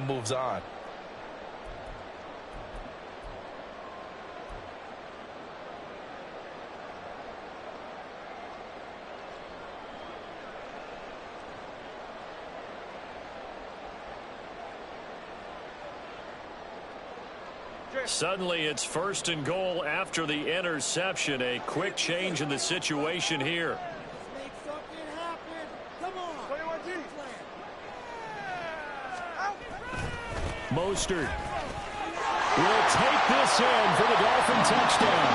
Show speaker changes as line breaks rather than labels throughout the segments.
moves on.
Suddenly it's 1st and goal after the interception. A quick change in the situation here.
Make something happen. Come on.
Mostert will take this in for the Dolphin touchdown.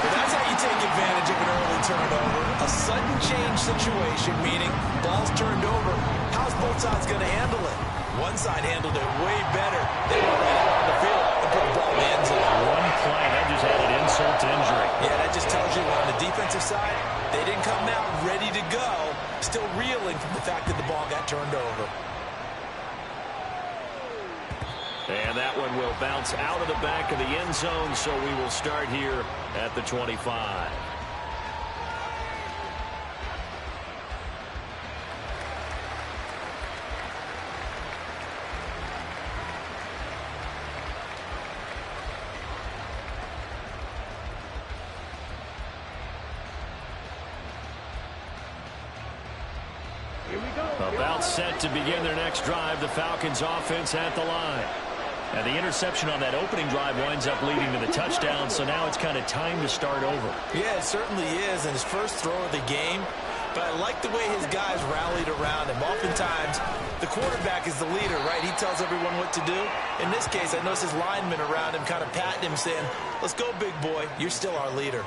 Well, that's how you take advantage of an early turnover. A sudden change situation, meaning ball's turned over. How's both sides going to handle it? One side handled it way better. They went right out on the field and put the ball in the end zone.
One play, that just added insult to injury.
Yeah, that just tells you on the defensive side, they didn't come out ready to go, still reeling from the fact that the ball got turned over.
And that one will bounce out of the back of the end zone, so we will start here at the 25. About set to begin their next drive, the Falcons offense at the line. And the interception on that opening drive winds up leading to the touchdown, so now it's kind of time to start over.
Yeah, it certainly is, and his first throw of the game. But I like the way his guys rallied around him. Oftentimes, the quarterback is the leader, right? He tells everyone what to do. In this case, I noticed his linemen around him kind of patting him, saying, "Let's go, big boy. You're still our leader."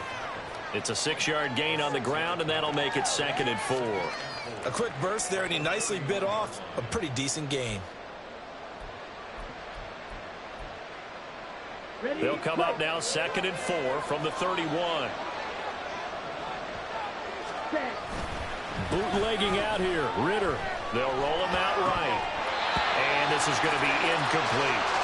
It's a 6-yard gain on the ground, and that'll make it 2nd and 4.
A quick burst there, and he nicely bit off a pretty decent gain.
They'll come up now 2nd and 4 from the 31. Bootlegging out here. Ritter. They'll roll him out right. And this is going to be incomplete.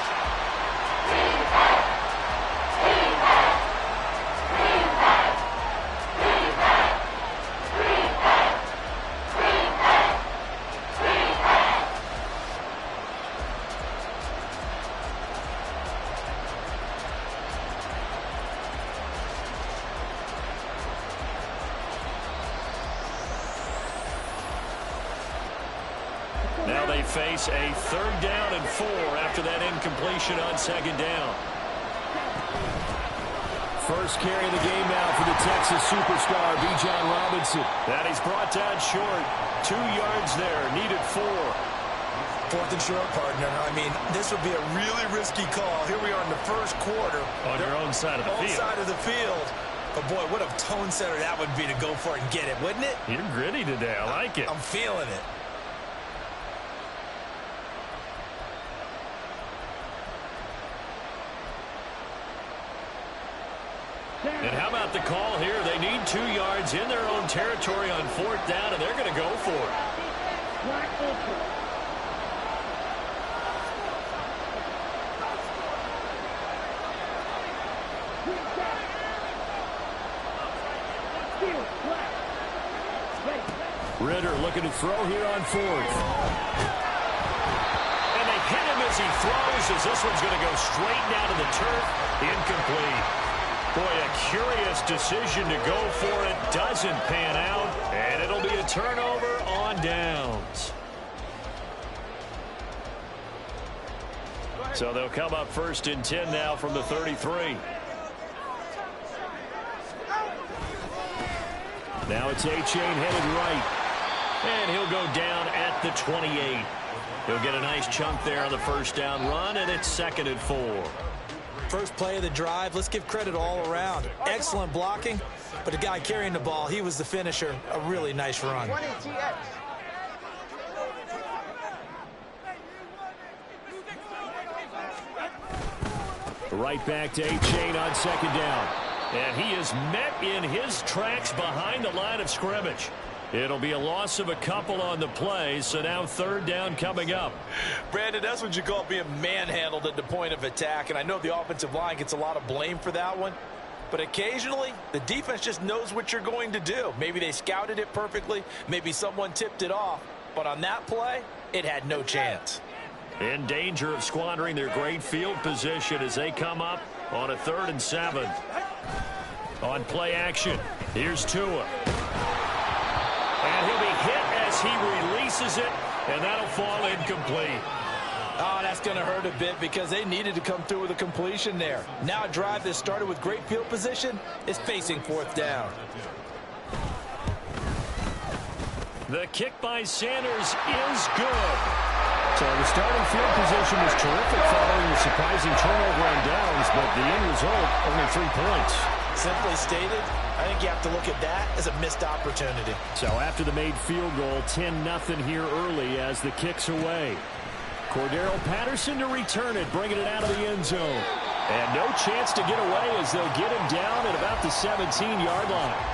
Now they face a 3rd down and 4 after that incompletion on 2nd down. First carry of the game now for the Texas superstar, Bijan Robinson. That he's brought down short. 2 yards there, needed 4.
4th and short, partner. I mean, this would be a really risky call. Here we are in the first quarter.
On your own side of the field.
Side of the field. But, boy, what a tone setter that would be to go for it and get it, wouldn't it?
You're gritty today. I like it.
I'm feeling it.
And how about the call here? They need 2 yards in their own territory on 4th down, and they're going to go for it. Ritter looking to throw here on 4th. And they hit him as he throws, as this one's going to go straight down to the turf. Incomplete. Boy, a curious decision to go for it. Doesn't pan out, and it'll be a turnover on downs. So they'll come up 1st and 10 now from the 33. Now it's A-Chain headed right. And he'll go down at the 28. He'll get a nice chunk there on the 1st down run, and it's 2nd and 4.
First play of the drive, let's give credit all around. Excellent blocking, but the guy carrying the ball, he was the finisher. A really nice run.
Right back to A-Chain on 2nd down. And he is met in his tracks behind the line of scrimmage. It'll be a loss of a couple on the play, so now 3rd down coming up.
Brandon, that's what you call being manhandled at the point of attack, and I know the offensive line gets a lot of blame for that one, but occasionally the defense just knows what you're going to do. Maybe they scouted it perfectly, maybe someone tipped it off, but on that play, it had no chance.
In danger of squandering their great field position as they come up on a 3rd and 7. On play action, here's Tua. And he'll be hit as he releases it, and that'll fall incomplete.
Oh, that's going to hurt a bit because they needed to come through with a completion there. Now a drive that started with great field position is facing 4th down.
The kick by Sanders is good. So the starting field position was terrific following the surprising turnover on downs, but the end result, only 3 points.
Simply stated, I think you have to look at that as a missed opportunity.
So after the made field goal, 10-0 here early as the kick's away. Cordero Patterson to return it, bringing it out of the end zone. And no chance to get away as they'll get him down at about the 17-yard line.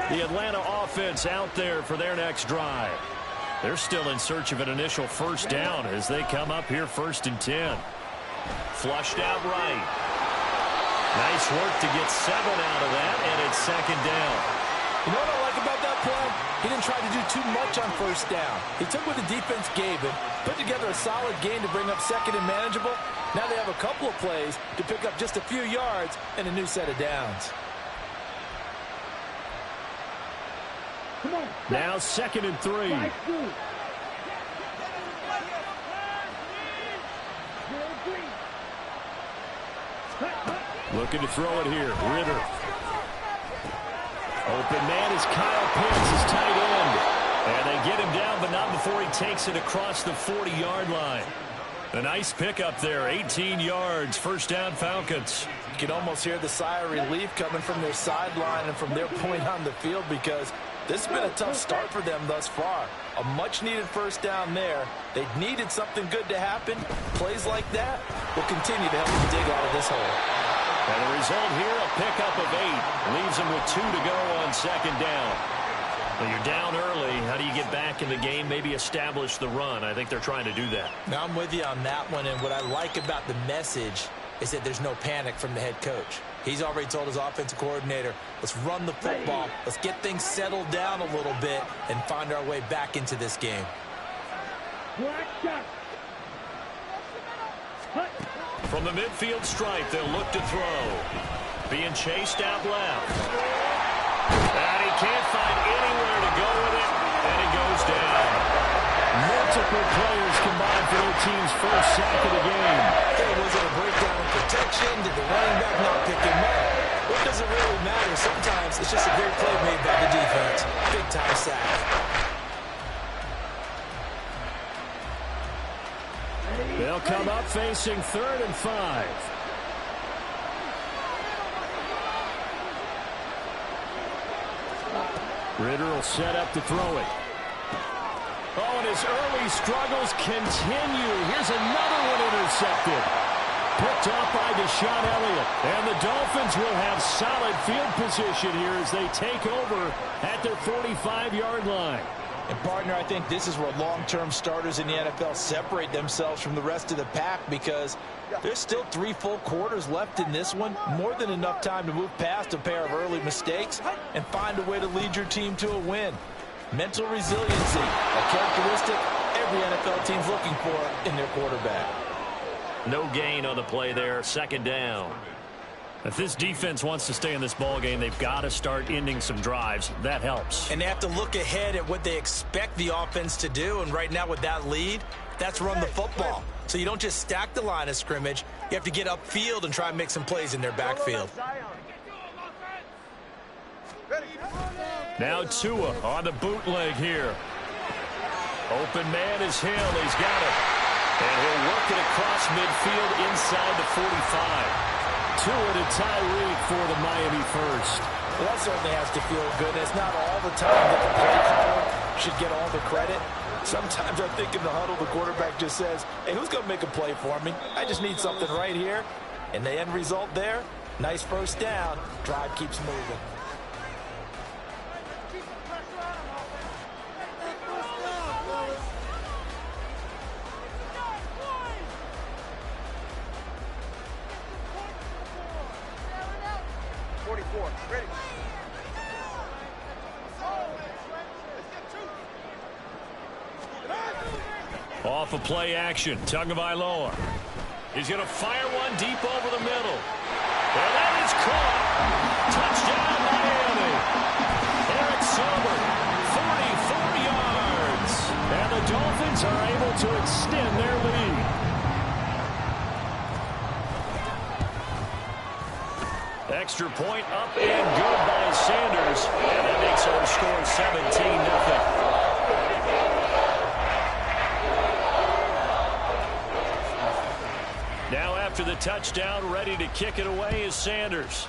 The Atlanta offense out there for their next drive. They're still in search of an initial first down as they come up here 1st and 10. Flushed out right. Nice work to get 7 out of that, and it's 2nd down.
You know what I like about that play? He didn't try to do too much on 1st down. He took what the defense gave him, put together a solid game to bring up 2nd and manageable. Now they have a couple of plays to pick up just a few yards and a new set of downs.
Now 2nd and 3. Looking to throw it here. Ritter. Open man is Kyle Pitts, his tight end. And they get him down, but not before he takes it across the 40-yard line. A nice pickup there. 18 yards. 1st down, Falcons.
You can almost hear the sigh of relief coming from their sideline and from their point on the field because this has been a tough start for them thus far. A much-needed 1st down there. They needed something good to happen. Plays like that will continue to help them dig out of this hole.
And the result here, a pickup of 8. Leaves them with 2 to go on 2nd down. Well, you're down early. How do you get back in the game, maybe establish the run? I think they're trying to do that.
Now, I'm with you on that one, and what I like about the message is that there's no panic from the head coach. He's already told his offensive coordinator, let's run the football, let's get things settled down a little bit and find our way back into this game.
From the midfield stripe, they'll look to throw. Being chased out left. And he can't find anywhere to go with it, and he goes down. Multiple players combined for their team's first sack of the game.
Was it a breakdown in protection? Did the running back not pick him up? What does it really matter? Sometimes it's just a great play made by the defense. Big-time sack.
They'll come up facing 3rd and 5. Ritter will set up to throw it. Oh, and his early struggles continue. Here's another one intercepted. Picked off by Deshaun Elliott. And the Dolphins will have solid field position here as they take over at their 45-yard line.
And, partner, I think this is where long-term starters in the NFL separate themselves from the rest of the pack because there's still 3 full quarters left in this one. More than enough time to move past a pair of early mistakes and find a way to lead your team to a win. Mental resiliency, a characteristic every NFL team's looking for in their quarterback.
No gain on the play there. 2nd down. If this defense wants to stay in this ballgame, they've got to start ending some drives. That helps.
And they have to look ahead at what they expect the offense to do. And right now with that lead, that's run the football. So you don't just stack the line of scrimmage. You have to get upfield and try and make some plays in their backfield.
Now Tua on the bootleg here. Open man is Hill. He's got it. And he'll work it across midfield inside the 45. Tua to Tyreek for the Miami first.
Well, that certainly has to feel good. It's not all the time that the play caller should get all the credit. Sometimes I think in the huddle, the quarterback just says, hey, who's going to make a play for me? I just need something right here. And the end result there, nice 1st down. Drive keeps moving.
Off of play action, Tagovailoa. He's going to fire one deep over the middle. And that is caught. Touchdown, Miami. Eric Silver, 44 yards. And the Dolphins are able to extend their lead. Extra point up and good by Sanders. And that makes our score 17-0. Now after the touchdown, ready to kick it away is Sanders.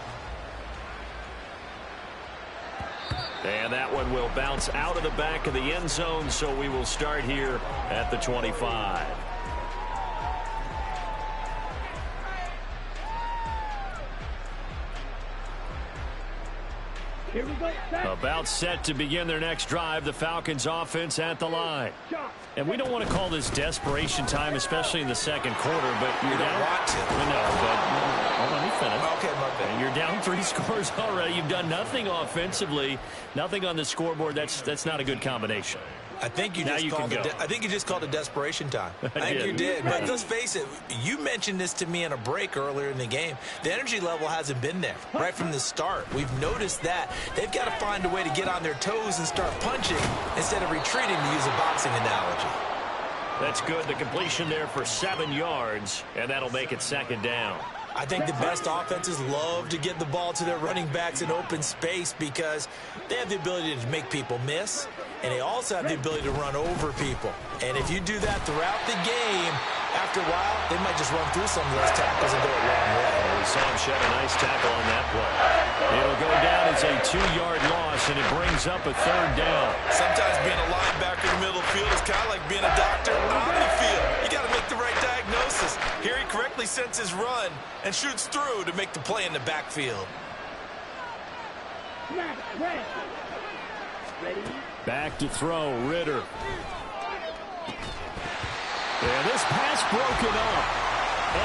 And that one will bounce out of the back of the end zone, so we will start here at the 25.
Here we go.
About set to begin their next drive, the Falcons offense at the line. And we don't want to call this desperation time, especially in the second quarter, but you're down.
Want to.
No, but let me finish.
Okay, my bad.
You're down 3 scores already. You've done nothing offensively, nothing on the scoreboard. That's not a good combination.
I think you just called it desperation time. I think you did. But let's face it, you mentioned this to me in a break earlier in the game. The energy level hasn't been there right from the start. We've noticed that. They've got to find a way to get on their toes and start punching instead of retreating, to use a boxing analogy.
That's good. The completion there for 7 yards, and that'll make it second down.
I think the best offenses love to get the ball to their running backs in open space because they have the ability to make people miss, and they also have the ability to run over people. And if you do that throughout the game, after a while, they might just run through some of those tackles and go a long way.
We saw him shed a nice tackle on that play. It'll go down as a 2-yard loss, and it brings up a third down.
Sometimes being a linebacker in the middle of the field is kind of like being a doctor on the field. You got to make the right diagnosis. Here he correctly sends his run and shoots through to make the play in the backfield.
Back to throw, Ritter. And this pass broken up.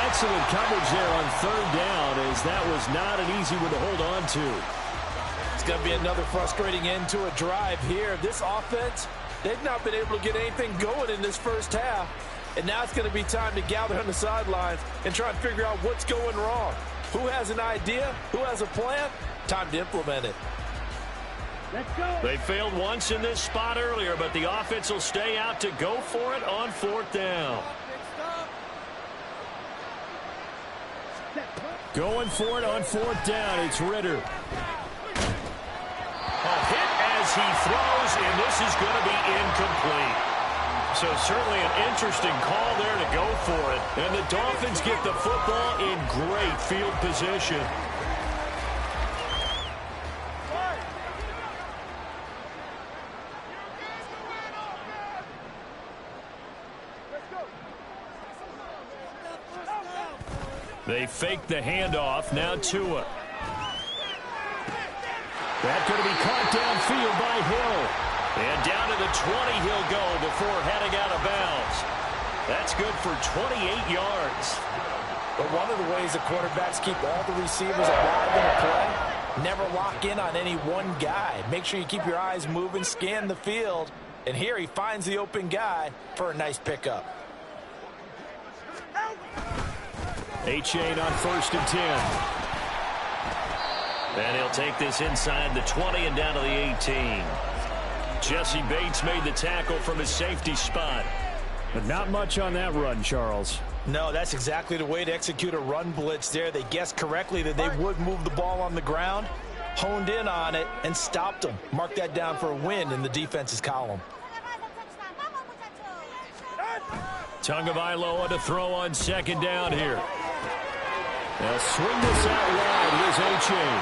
Excellent coverage there on third down, as that was not an easy one to hold on to.
It's going to be another frustrating end to a drive here. This offense, they've not been able to get anything going in this first half. And now it's going to be time to gather on the sidelines and try and figure out what's going wrong. Who has an idea? Who has a plan? Time to implement it.
Let's go.
They failed once in this spot earlier, but the offense will stay out to go for it on fourth down. Going for it on fourth down, it's Ritter. A hit as he throws, and this is going to be incomplete. So certainly an interesting call there to go for it. And the Dolphins get the football in great field position. They fake the handoff. Now Tua. That's going to be caught downfield by Hill. And down to the 20 he'll go before heading out of bounds. That's good for 28 yards.
But one of the ways the quarterbacks keep all the receivers alive in a play, never lock in on any one guy. Make sure you keep your eyes moving, scan the field. And here he finds the open guy for a nice pickup.
H-Chain on 1st and 10. And he'll take this inside the 20 and down to the 18. Jesse Bates made the tackle from his safety spot.
But not much on that run, Charles.
No, that's exactly the way to execute a run blitz there. They guessed correctly that they would move the ball on the ground, honed in on it, and stopped them. Mark that down for a win in the defense's column.
Tagovailoa to throw on second down here. They'll swing this out wide. Here's A-Chain.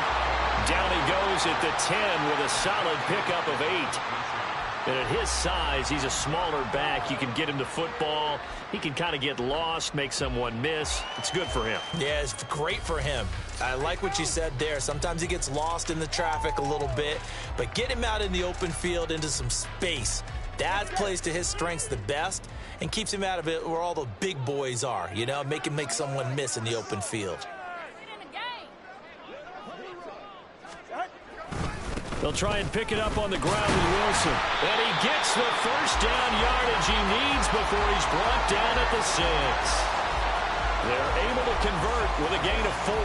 Down he goes at the 10 with a solid pickup of 8. And at his size, he's a smaller back. You can get him the football. He can kind of get lost, make someone miss. It's good for him.
Yeah, it's great for him. I like what you said there. Sometimes he gets lost in the traffic a little bit, but get him out in the open field into some space. That plays to his strengths the best and keeps him out of it where all the big boys are, you know, make him make someone miss in the open field.
They'll try and pick it up on the ground with Wilson.
And he gets the first down yardage he needs before he's brought down at the 6. They're able to convert with a gain of 4.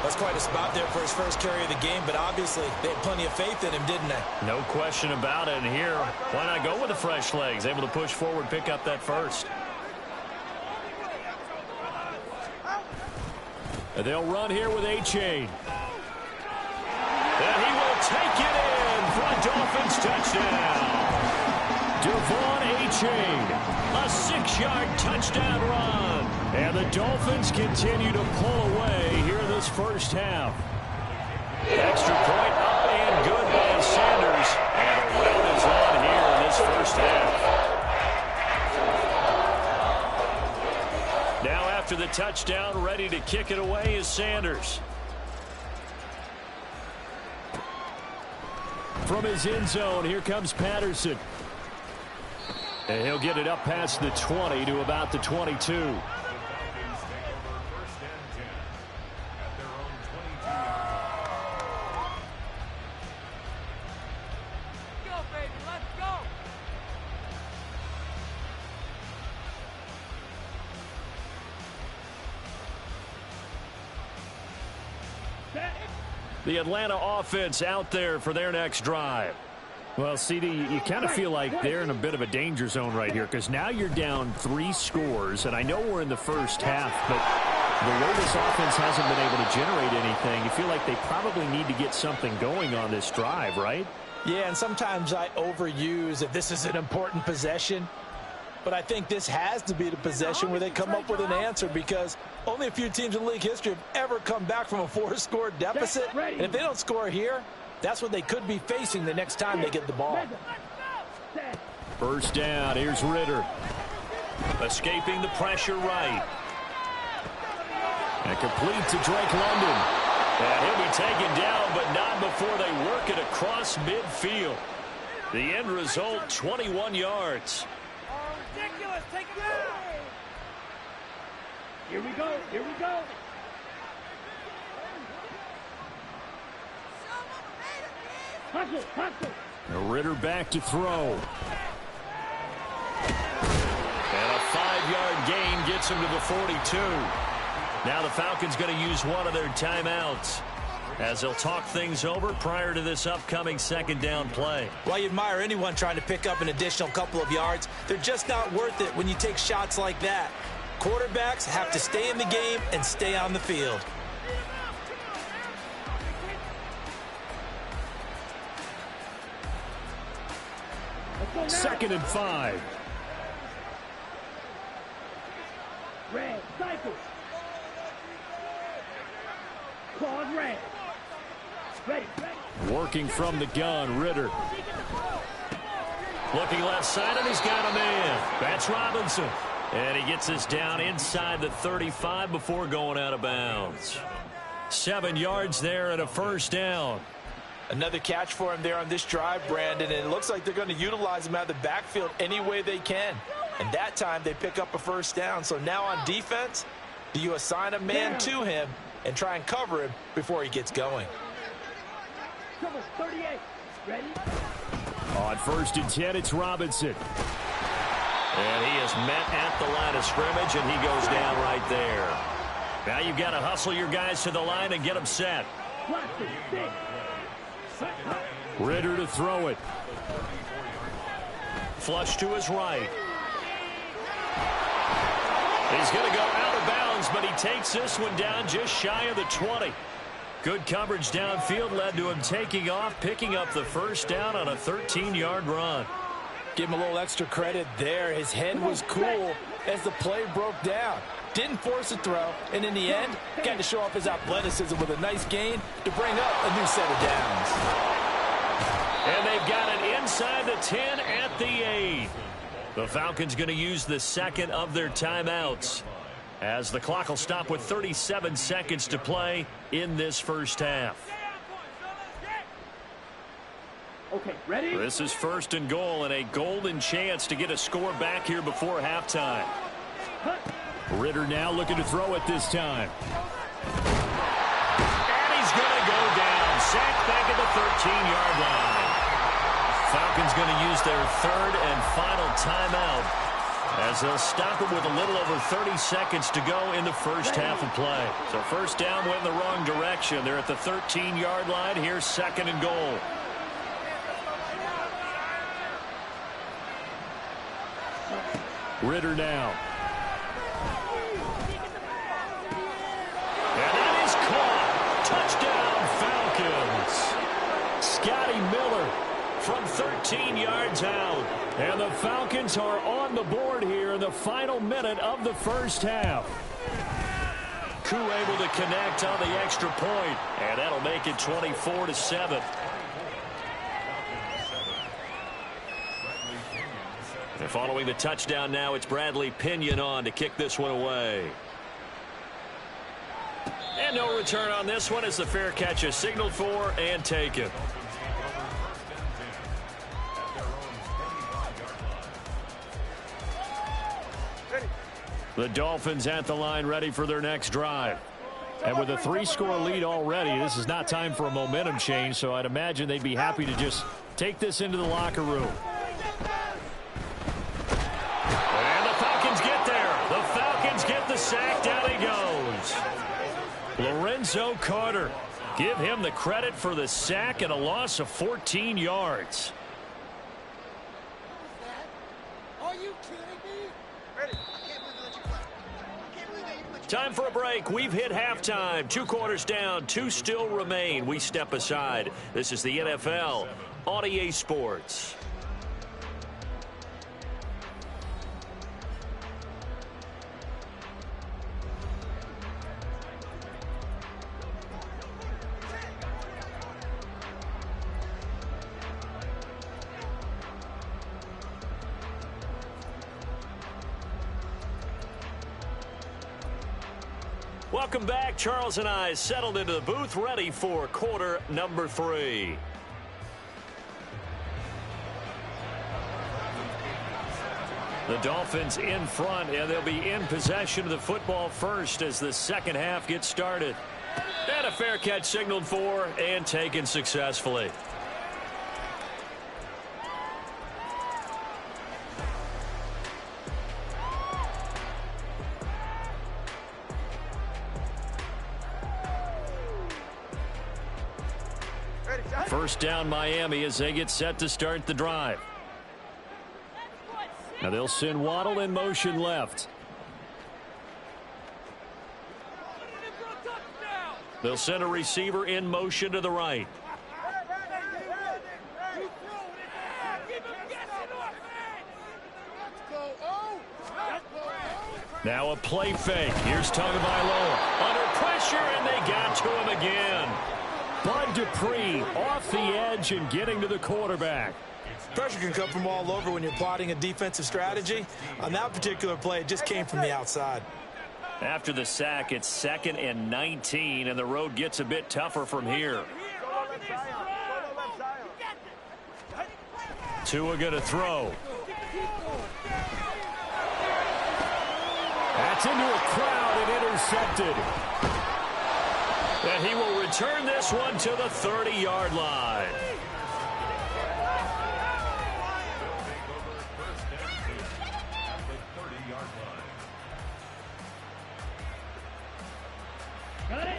That's quite a spot there for his first carry of the game, but obviously they had plenty of faith in him, didn't they?
No question about it. And here, why not go with the fresh legs? Able to push forward, pick up that first.
And they'll run here with A-Chain.
And he will take it in for a Dolphins touchdown.
Devon A-Chain, a 6-yard touchdown run. And the Dolphins continue to pull away here in this first half.
Extra point up and good by Sanders. And a rout is on here in this first half. Now after the touchdown, ready to kick it away is Sanders.
From his end zone, here comes Patterson. And he'll get it up past the 20 to about the 22.
The Atlanta offense out there for their next drive.
Well, CD, you kind of feel like they're in a bit of a danger zone right here because now you're down 3 scores, and I know we're in the first half, but the way this offense hasn't been able to generate anything, you feel like they probably need to get something going on this drive, right?
Yeah, and sometimes I overuse if this is an important possession. But I think this has to be the possession where they come up with an answer because only a few teams in league history have ever come back from a 4-score deficit. And if they don't score here, that's what they could be facing the next time they get the ball.
First down, here's Ritter.
Escaping the pressure right.
And complete to Drake London.
And he'll be taken down, but not before they work it across midfield. The end result, 21 yards.
Ridiculous. Take it out. Here we go. Here we go. Hustle, hustle.
Ritter back to throw.
And a 5-yard gain gets him to the 42. Now the Falcons going to use one of their timeouts as they'll talk things over prior to this upcoming second down play.
Well, you admire anyone trying to pick up an additional couple of yards. They're just not worth it when you take shots like that. Quarterbacks have to stay in the game and stay on the field.
Second and 5.
Red, cycle. Claude red. Ready, ready.
Working from the gun, Ritter.
Looking left side, and he's got a man. That's Robinson. And he gets us down inside the 35 before going out of bounds. 7 yards there and a first down.
Another catch for him there on this drive, Brandon, and it looks like they're going to utilize him out of the backfield any way they can. And that time they pick up a first down. So now on defense, do you assign a man to him and try and cover him before he gets going?
Trouble 38. Ready?
On first and 10, it's Robinson.
And he is met at the line of scrimmage, and he goes down right there. Now you've got to hustle your guys to the line and get them set.
Ritter to throw it.
Flush to his right. He's going to go out of bounds, but he takes this one down just shy of the 20. Good coverage downfield led to him taking off, picking up the first down on a 13-yard run.
Give him a little extra credit there. His head was cool as the play broke down. Didn't force a throw, and in the end, got to show off his athleticism with a nice gain to bring up a new set of downs.
And they've got it inside the 10 at the 8. The Falcons going to use the second of their timeouts as the clock will stop with 37 seconds to play in this first half.
Okay, ready?
This is first and goal and a golden chance to get a score back here before halftime.
Ritter now looking to throw it this time.
And he's going to go down. sacked back at the 13-yard line.
Falcons going to use their third and final timeout as they'll stop it with a little over 30 seconds to go in the first half of play. So first down went in the wrong direction. They're at the 13-yard line. Here's second and goal. Ritter now. And that is caught. Touchdown, Falcons. Scotty Miller from 13 yards out. And the Falcons are on the board here in the final minute of the first half. Koo able to connect on the extra point, and that'll make it 24-7. And following the touchdown now, it's Bradley Pinion on to kick this one away. And no return on this one as the fair catch is signaled for and taken. The Dolphins at the line ready for their next drive. And with a 3-score lead already, this is not time for a momentum change, so I'd imagine they'd be happy to just take this into the locker room. And the Falcons get there. The Falcons get the sack. Down he goes. Lorenzo Carter. Give him the credit for the sack and a loss of 14 yards.
Are you kidding me? Ready.
Time for a break. We've hit halftime. 2 quarters down. 2 still remain. We step aside. This is the NFL on EA Sports. Welcome back. Charles and I settled into the booth, ready for quarter number 3. The Dolphins in front, and they'll be in possession of the football first as the second half gets started. And a fair catch signaled for and taken successfully. First down Miami as they get set to start the drive. Now they'll send Waddle in motion left. They'll send a receiver in motion to the right. Now a play fake. Here's Tagovailoa under pressure, and they got to him again. Bud Dupree off the edge and getting to the quarterback.
Pressure can come from all over when you're plotting a defensive strategy. On that particular play, it just came from the outside.
After the sack, it's 2nd and 19, and the road gets a bit tougher from here. Tua going to throw. That's into a crowd and intercepted. And he will return this one to the 30-yard line.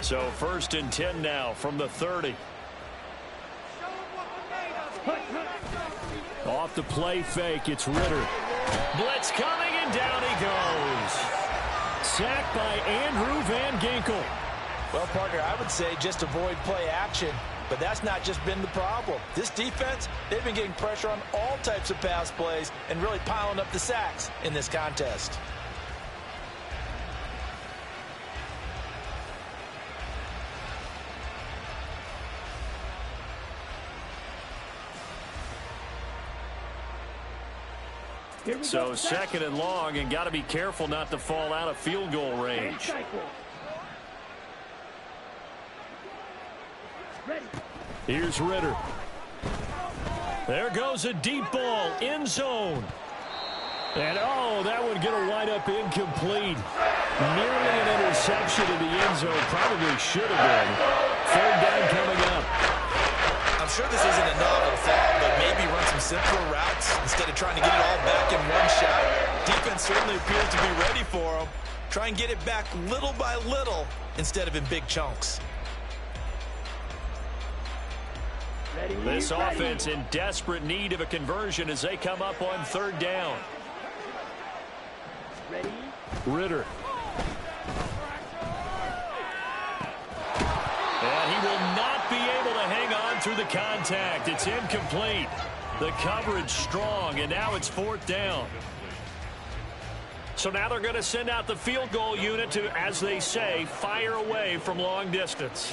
So 1st and 10 now from the 30. Off the play fake, it's Ritter. Blitz coming, and down he goes. Sacked by Andrew Van Ginkel.
Well, Parker, I would say just avoid play action, but that's not just been the problem. This defense, they've been getting pressure on all types of pass plays and really piling up the sacks in this contest.
So 2nd and long, and got to be careful not to fall out of field goal range. Here's Ritter. There goes a deep ball, end zone. And, oh, that one going to wind up incomplete. Nearly an interception in the end zone. Probably should have been. 3rd down coming up.
sure this isn't a novel thought, but maybe run some simpler routes instead of trying to get it all back in one shot. Defense certainly appears to be ready for him. Try and get it back little by little instead of in big chunks.
This offense in desperate need of a conversion as they come up on third down.
Ready?
Ritter.
And he will not be able to hang on through the contact. It's incomplete. The coverage strong, and now it's fourth down. So now they're going to send out the field goal unit to, as they say, fire away from long distance.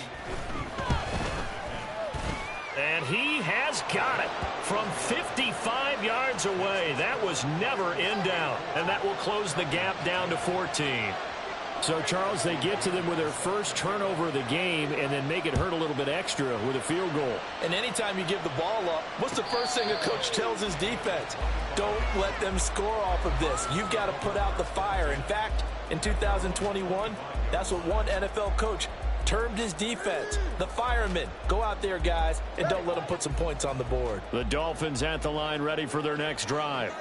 And he has got it from 55 yards away. That was never in doubt. And that will close the gap down to 14.
So, Charles, they get to them with their first turnover of the game and then make it hurt a little bit extra with a field goal.
And anytime you give the ball up, what's the first thing a coach tells his defense? Don't let them score off of this. You've got to put out the fire. In fact, in 2021, that's what one NFL coach termed his defense, the firemen. Go out there, guys, and don't let them put some points on the board.
The Dolphins at the line ready for their next drive.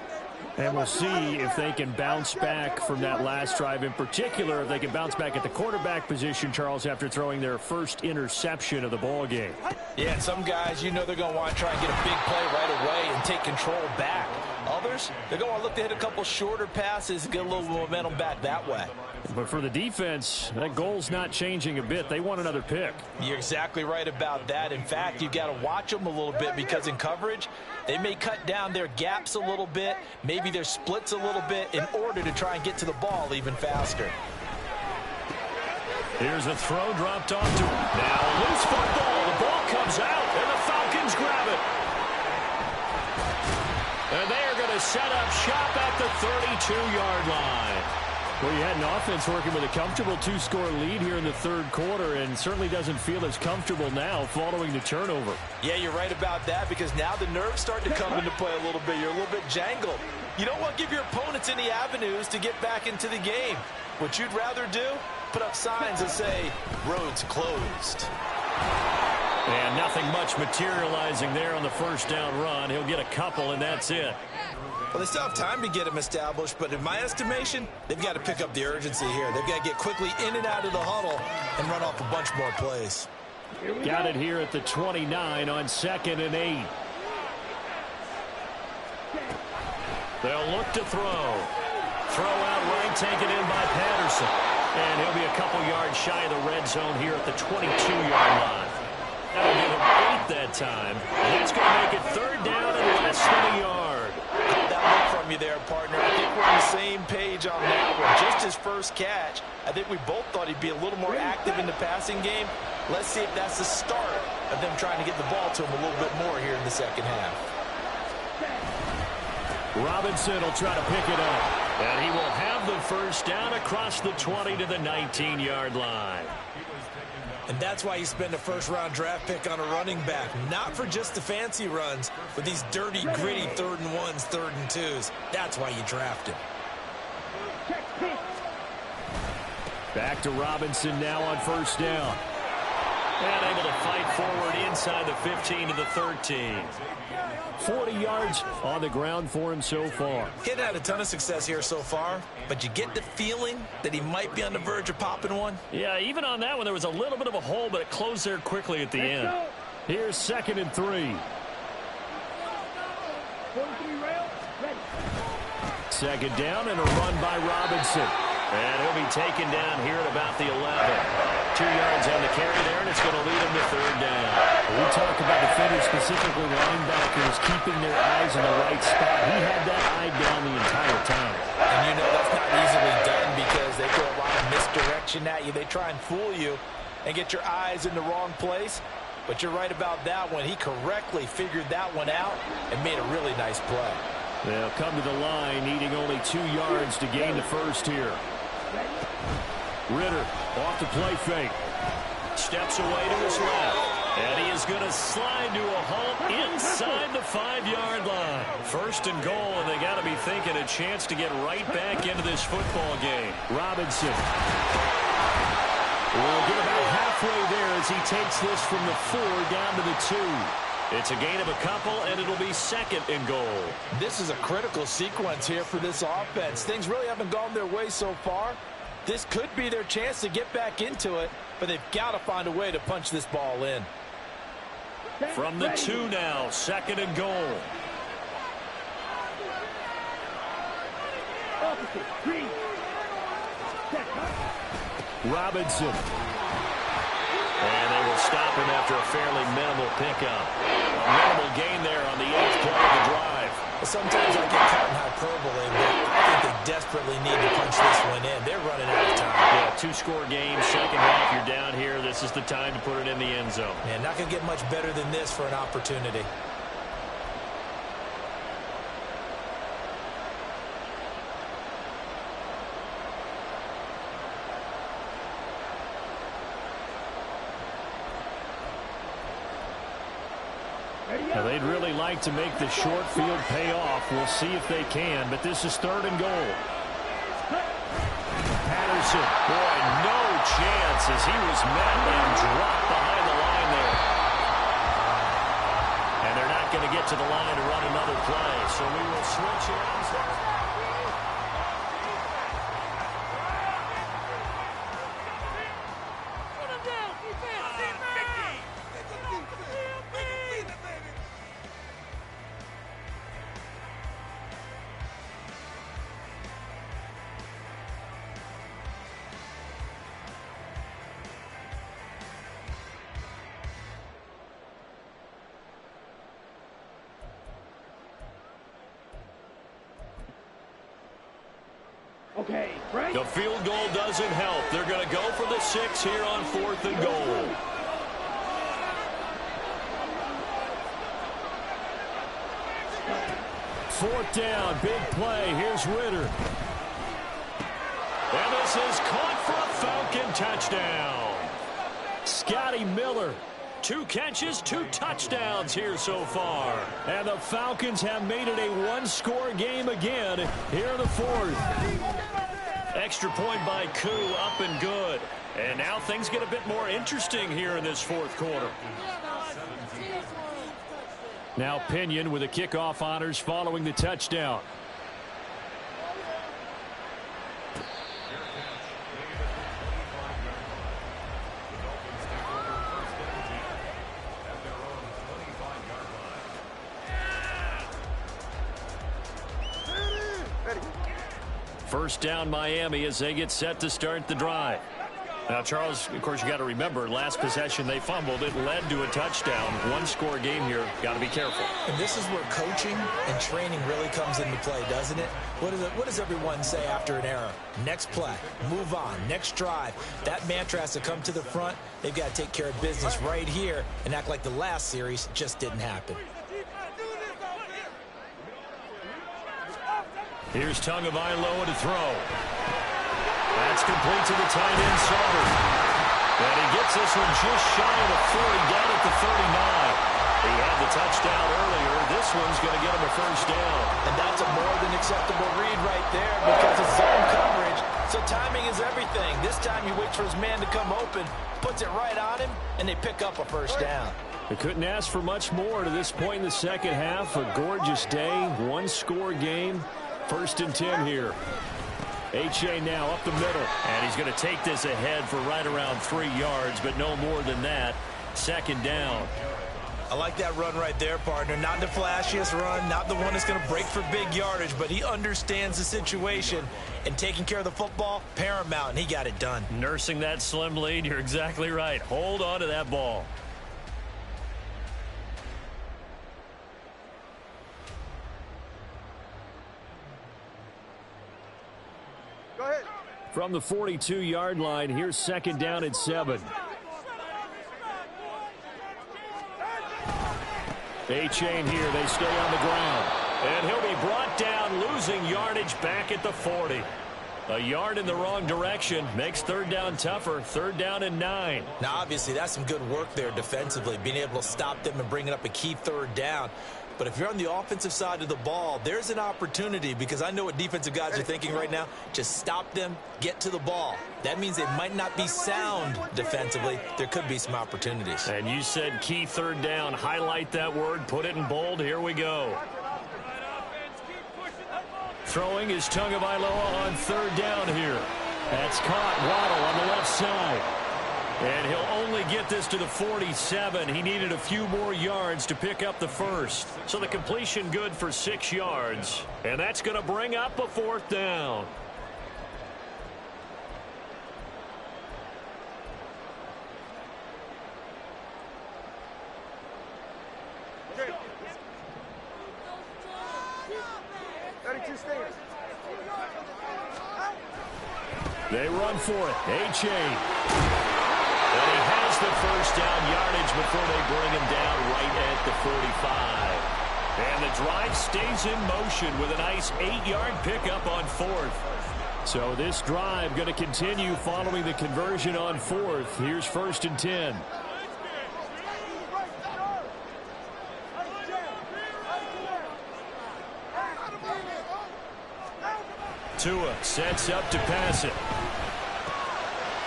And we'll see if they can bounce back from that last drive. In particular, if they can bounce back at the quarterback position, Charles, after throwing their first interception of the ball game.
Yeah, and some guys, you know they're going to want to try and get a big play right away and take control back. Others, they're going to look to hit a couple shorter passes and get a little momentum back that way.
But for the defense, that goal's not changing a bit. They want another pick.
You're exactly right about that. In fact, you've got to watch them a little bit because in coverage, they may cut down their gaps a little bit, maybe their splits a little bit in order to try and get to the ball even faster.
Here's a throw dropped off to him. Now a loose football. The ball comes out, and the Falcons grab it. And they are going to set up shop at the 32-yard line.
Well, you had an offense working with a comfortable two-score lead here in the third quarter and certainly doesn't feel as comfortable now following the turnover.
Yeah, you're right about that because now the nerves start to come into play a little bit. You're a little bit jangled. You don't want to give your opponents any avenues to get back into the game. What you'd rather do, put up signs that say, roads closed.
And nothing much materializing there on the first down run. He'll get a couple, and that's it.
Well, they still have time to get them established, but in my estimation, they've got to pick up the urgency here. They've got to get quickly in and out of the huddle and run off a bunch more plays.
Got it here at the 29 on 2nd and 8.
They'll look to throw. Throw out right, taken in by Patterson. And he'll be a couple yards shy of the red zone here at the 22-yard line. That'll give him 8 that time. And that's going to make it third down and less than a yard.
That look from you there, partner. I think we're on the same page on that one. Just his first catch, I think we both thought he'd be a little more active in the passing game. Let's see if that's the start of them trying to get the ball to him a little bit more here in the second half.
Robinson will try to pick it up.
And he will have the first down across the 20 to the 19-yard line.
And that's why you spend a first-round draft pick on a running back. Not for just the fancy runs, but these dirty, gritty 3rd and 1s, 3rd and 2s. That's why you draft him.
Back to Robinson now on first down.
And able to fight forward inside the 15 to the 13.
40 yards on the ground for him so far.
He hadn't had a ton of success here so far, but you get the feeling that he might be on the verge of popping one.
Yeah, even on that one, there was a little bit of a hole, but it closed there quickly at the end.
Here's 2nd and 3. 2nd down and a run by Robinson.
And he'll be taken down here at about the 11. 2 yards on the carry there, and it's going to lead him to third down.
We talk about defenders, specifically linebackers, keeping their eyes in the right spot. He had that eye down the entire time.
And you know that's not easily done because they throw a lot of misdirection at you. They try and fool you and get your eyes in the wrong place. But you're right about that one. He correctly figured that one out and made a really nice play.
They'll come to the line, needing only 2 yards to gain the first here. Ritter off the play fake.
Steps away to his left. And he is going to slide to a halt inside the 5-yard line. First and goal, and they got to be thinking a chance to get right back into this football game.
Robinson will get about halfway there as he takes this from the 4 down to the 2.
It's a gain of a couple, and it'll be 2nd and goal.
This is a critical sequence here for this offense. Things really haven't gone their way so far. This could be their chance to get back into it, but they've got to find a way to punch this ball in.
From the 2 now, 2nd and goal.
Robinson.
And they will stop him after a fairly minimal pickup. A minimal gain there on the 8th play of the drive.
Sometimes I get caught in hyperbole, but I think they desperately need to punch this one in. They're running out of time.
Yeah, 2-score game, 2nd half, you're down here. This is the time to put it in the end zone.
Man, not going to get much better than this for an opportunity.
Now, they'd really like to make the short field pay off. We'll see if they can, but this is 3rd and goal.
Patterson, boy, no chance as he was met and dropped behind the line there. And they're not going to get to the line to run another play, so we will switch it.
Okay, right.
The field goal doesn't help. They're going to go for the 6 here on 4th and goal.
Fourth down, big play. Here's Ritter.
And this is caught for a Falcon touchdown.
Scotty Miller.
2 catches, 2 touchdowns here so far.
And the Falcons have made it a 1-score game again here in the 4th.
Extra point by Koo, up and good. And now things get a bit more interesting here in this 4th quarter.
Now Pinion with the kickoff honors following the touchdown. First down Miami as they get set to start the drive. Now, Charles, of course, you got to remember, last possession they fumbled. It led to a touchdown. 1-score game here. Got to be careful.
And this is where coaching and training really comes into play, doesn't it? What does everyone say after an error? Next play, move on, next drive. That mantra has to come to the front. They've got to take care of business right here and act like the last series just didn't happen.
Here's Tagovailoa to throw. That's complete to the tight end, Sauber. And he gets this one just shy of the 40, down at the 39. He had the touchdown earlier. This one's going to get him a first down.
And that's a more than acceptable read right there because it's zone coverage. So timing is everything. This time he waits for his man to come open, puts it right on him, and they pick up a first down.
They couldn't ask for much more to this point in the second half. A gorgeous day, 1-score game. 1st and 10 here. H.A. now up the middle.
And he's going to take this ahead for right around 3 yards, but no more than that. 2nd down.
I like that run right there, partner. Not the flashiest run, not the one that's going to break for big yardage, but he understands the situation, and taking care of the football, paramount, and he got it done.
Nursing that slim lead, you're exactly right. Hold on to that ball.
From the 42-yard line, here's 2nd down and 7. A-chain here. They stay on the ground.
And he'll be brought down, losing yardage back at the 40. A yard in the wrong direction makes 3rd down tougher. 3rd down and 9.
Now, obviously, that's some good work there defensively, being able to stop them and bringing up a key 3rd down. But if you're on the offensive side of the ball, there's an opportunity, because I know what defensive guys are thinking right now. Just stop them, get to the ball. That means they might not be sound defensively. There could be some opportunities.
And you said key third down. Highlight that word, put it in bold. Here we go. Throwing is Tagovailoa on third down here. That's caught. Waddle on the left side. And he'll only get this to the 47. He needed a few more yards to pick up the first. So the completion good for 6 yards. And that's going to bring up a fourth down. They run for it. A-Chain. And he has the first down yardage before they bring him down right at the 45. And the drive stays in motion with a nice 8-yard pickup on fourth. So this drive going to continue following the conversion on fourth. Here's 1st and 10. Tua sets up to pass it.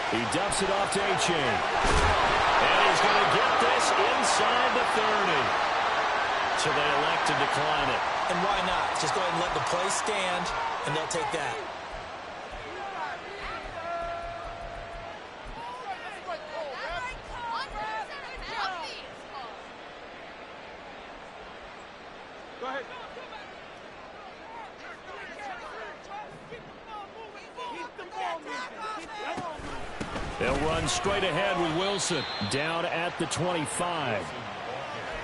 He dumps it off to A-Chain. And he's going to get this inside the 30. So they elect to decline it.
And why not? Just go ahead and let the play stand, and they'll take that.
Go ahead.
They'll run straight ahead with Wilson down at the 25.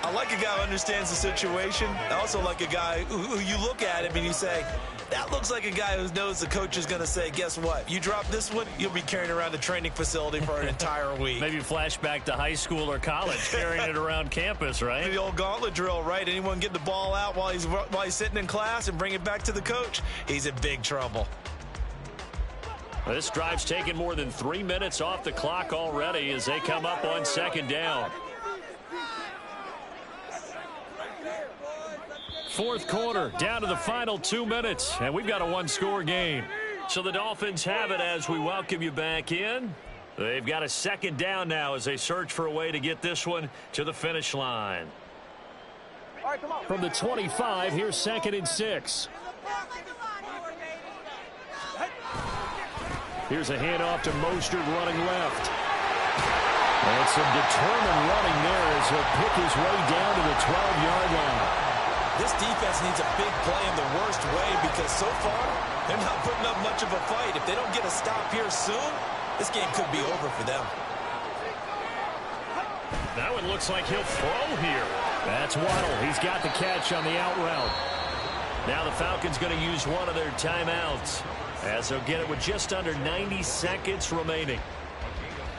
I like a guy who understands the situation. I also like a guy who you look at him and you say, that looks like a guy who knows the coach is going to say, guess what? You drop this one, you'll be carrying around the training facility for an entire week.
Maybe flashback to high school or college, carrying it around campus, right?
The old gauntlet drill, right? Anyone get the ball out while he's sitting in class and bring it back to the coach, he's in big trouble.
This drive's taken more than 3 minutes off the clock already as they come up on 2nd down. 4th quarter, down to the final 2 minutes, and we've got a 1-score game. So the Dolphins have it as we welcome you back in. They've got a 2nd down now as they search for a way to get this one to the finish line. From the 25, here's 2nd and 6. Here's a handoff to Mostert running left. And some determined running there as he'll pick his way down to the 12-yard line.
This defense needs a big play in the worst way because so far they're not putting up much of a fight. If they don't get a stop here soon, this game could be over for them.
Now it looks like he'll throw here. That's Waddle. He's got the catch on the out route. Now the Falcons going to use one of their timeouts as they'll get it with just under 90 seconds remaining.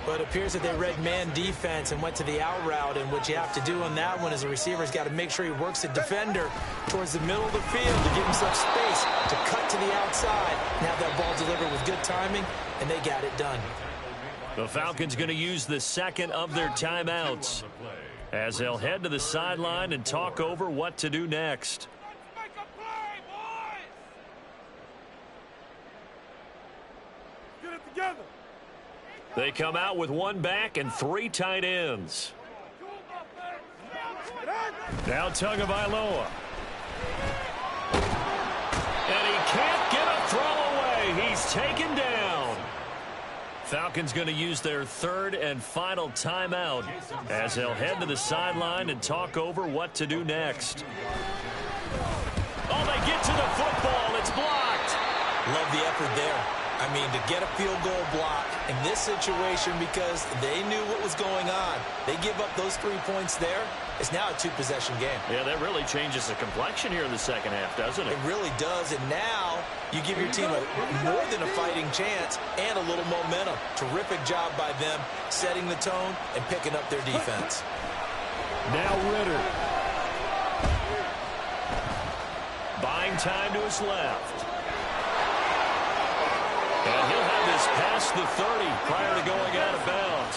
But it appears that they read man defense and went to the out route, and what you have to do on that one is the receiver's got to make sure he works the defender towards the middle of the field to give himself space to cut to the outside and have that ball delivered with good timing, and they got it done.
The Falcons going to use the second of their timeouts as they'll head to the sideline and talk over what to do next.
Get it together.
They come out with 1 back and 3 tight ends. Now Tagovailoa. And he can't get a throw away. He's taken down. Falcons going to use their 3rd and final timeout as they'll head to the sideline and talk over what to do next. Oh, they get to the football. It's blocked.
Love the effort there. I mean, to get a field goal block in this situation because they knew what was going on. They give up those 3 points there. It's now a 2-possession game.
Yeah, that really changes the complexion here in the second half, doesn't it?
It really does, and now you give your team more than a fighting chance and a little momentum. Terrific job by them setting the tone and picking up their defense.
Now Ritter. Buying time to his left. And he'll have this past the 30 prior to going out of bounds.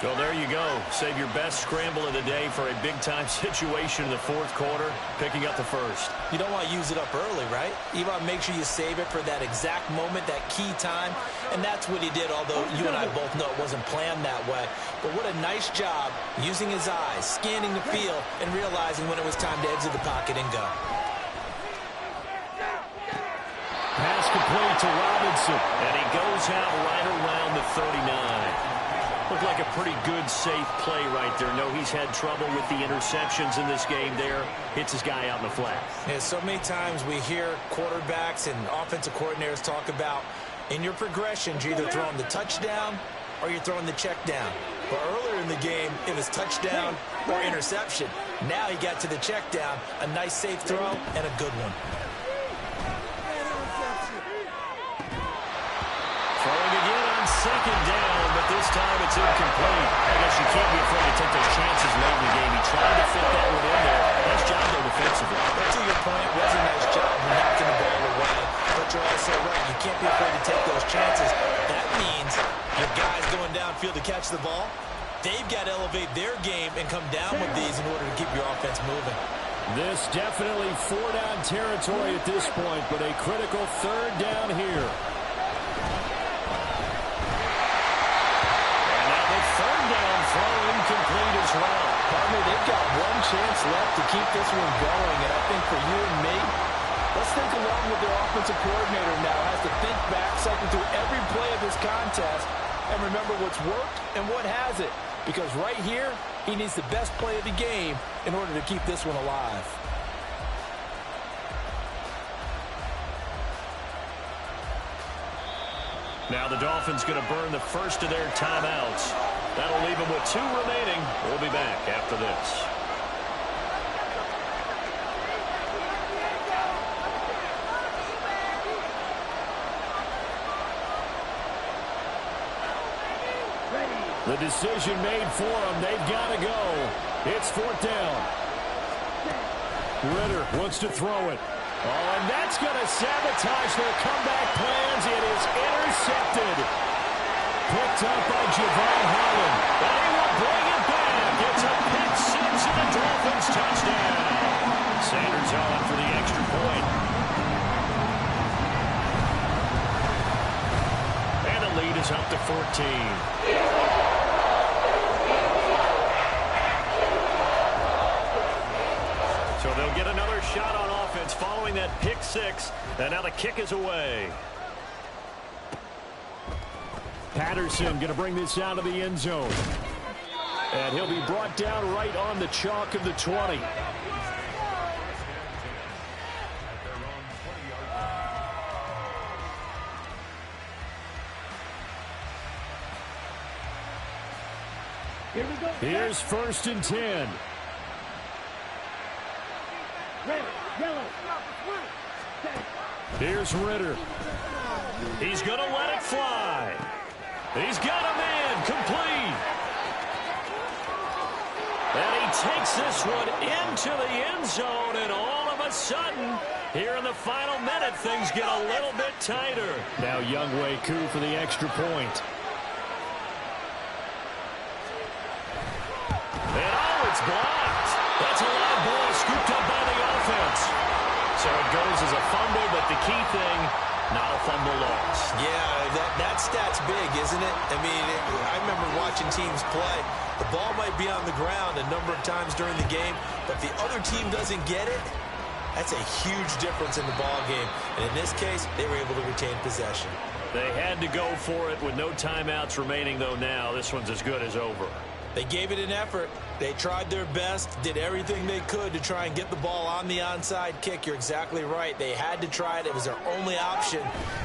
Well, there you go. Save your best scramble of the day for a big-time situation in the fourth quarter, picking up the first.
You don't want to use it up early, right? You want to make sure you save it for that exact moment, that key time, and that's what he did, although you and I both know it wasn't planned that way. But what a nice job using his eyes, scanning the field, and realizing when it was time to exit the pocket and go.
Pass complete to Robinson, and he goes out right around the 39. Looked like a pretty good, safe play right there. No, he's had trouble with the interceptions in this game there. Hits his guy out in the flat.
Yeah, so many times we hear quarterbacks and offensive coordinators talk about in your progressions, you're either throwing the touchdown or you're throwing the check down. But earlier in the game, it was touchdown or interception. Now he got to the check down, a nice safe throw, and a good one.
Throwing again on second down, but this time it's incomplete. I guess you can't be afraid to take those chances late in the game. He tried to fit that one in there. Nice job there defensively.
But to your point, it was a nice job knocking the ball away. But you're also right. You can't be afraid to take those chances. That means your guys going downfield to catch the ball, they've got to elevate their game and come down with these in order to keep your offense moving.
This definitely four-down territory at this point, but a critical third down here.
Throw incomplete as well.
Partner, they've got one chance left to keep this one going, and I think for you and me, let's think along with their offensive coordinator now. Has to think back, cycle through every play of this contest, and remember what's worked and what hasn't. Because right here, he needs the best play of the game in order to keep this one alive.
Now the Dolphins going to burn the first of their timeouts. That'll leave them with 2 remaining. We'll be back after this.
The decision made for them. They've got to go. It's fourth down. Ritter wants to throw it. Oh, and that's going to sabotage their comeback plans. It is intercepted. Picked up by Javon Holland.
And he will bring it back. It's a pick 6 and the Dolphins touchdown. Sanders on for the extra point. And the lead is up to 14. So they'll get another shot on offense following that pick 6. And now the kick is away.
Patterson going to bring this out of the end zone. And he'll be brought down right on the chalk of the 20.
Here we go.
Here's 1st and 10.
Red, yellow.
Here's Ritter.
He's going to let it fly. He's got a man complete. And he takes this one into the end zone, and all of a sudden, here in the final minute, things get a little bit tighter.
Now Younghoe Koo for the extra point.
And oh, it's blocked. That's a live ball scooped up by the offense. So it goes as a fumble, but the key thing, not a fumble loss.
Yeah, that stat's big, isn't it? I mean, I remember watching teams play. The ball might be on the ground a number of times during the game, but if the other team doesn't get it, that's a huge difference in the ball game. And in this case, they were able to retain possession.
They had to go for it with no timeouts remaining, though now. This one's as good as over.
They gave it an effort. They tried their best, did everything they could to try and get the ball on the onside kick. You're exactly right. They had to try it. It was their only option.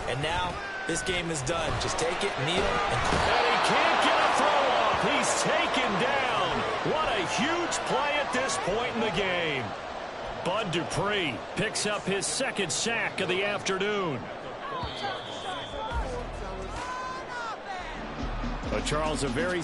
And now this game is done. Just take it, kneel, and
he can't get a throw off. He's taken down. What a huge play at this point in the game. Bud Dupree picks up his 2nd sack of the afternoon.
But Charles, a very